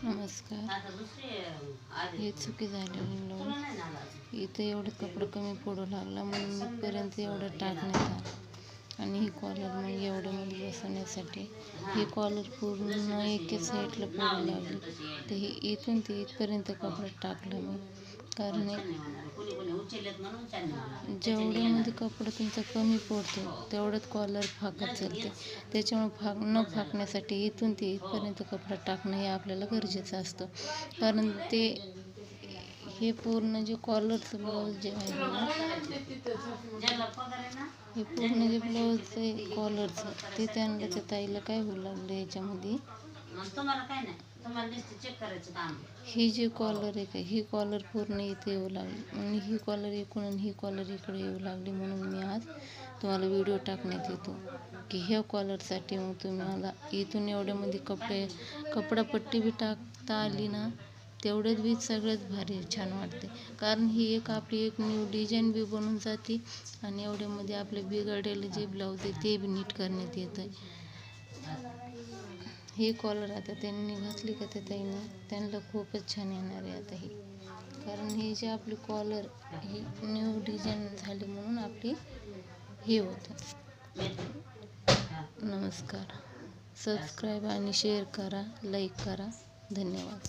नमस्कार. हे चुकी झालेली ब्लाऊज इथं एवढं कपडा कमी पडू लागला म्हणून इथपर्यंत एवढं टाकण्यात आलं आणि ही कॉलर मग एवढं मध्ये बसवण्यासाठी ही कॉलर पूर्ण एके साईडला पडू लागली तर ही इथून ते इथपर्यंत कपडा टाकला मी. कारण जेवढ्यामध्ये कपडा तुमचा कमी पडतो तेवढंच कॉलर फाकत चालते. त्याच्यामुळे न फाकण्यासाठी इथून ते इथपर्यंत कपडा टाकणं हे आपल्याला गरजेचं असतं. कारण ते हे पूर्ण जे कॉलरचं ब्लाऊज जे आहे ना, हे पूर्ण जे ब्लाऊज आहे कॉलरचं ते त्यांना त्या ताईला काय होऊ लागलं याच्यामध्ये, ही जी कॉलर आहे का ही कॉलर पूर्ण इथे येऊ लागली आणि ही कॉलर इकडून आणि ही कॉलर इकडे येऊ लागली. म्हणून मी आज तुम्हाला व्हिडिओ टाकण्यात येतो की ह्या कॉलरसाठी मग तुम्हाला इथून एवढ्यामध्ये कपडापट्टी बी टाकता आली ना तेवढंच बी सगळंच भारी छान वाटते. कारण ही एक आपली एक न्यू डिझाईन बी बनून जाते आणि एवढ्यामध्ये आपले बिघडलेले जे ब्लाऊज आहे ते बी नीट करण्यात येतं. ही कॉलर आता त्यांनी घातली का त्या ताईनं त्यांना खूपच छान येणार आहे आता ही. कारण ही जी आपली कॉलर ही न्यू डिझाईन झाली म्हणून आपली हे होतं. नमस्कार. सबस्क्राईब आणि शेअर करा, लाईक करा. धन्यवाद.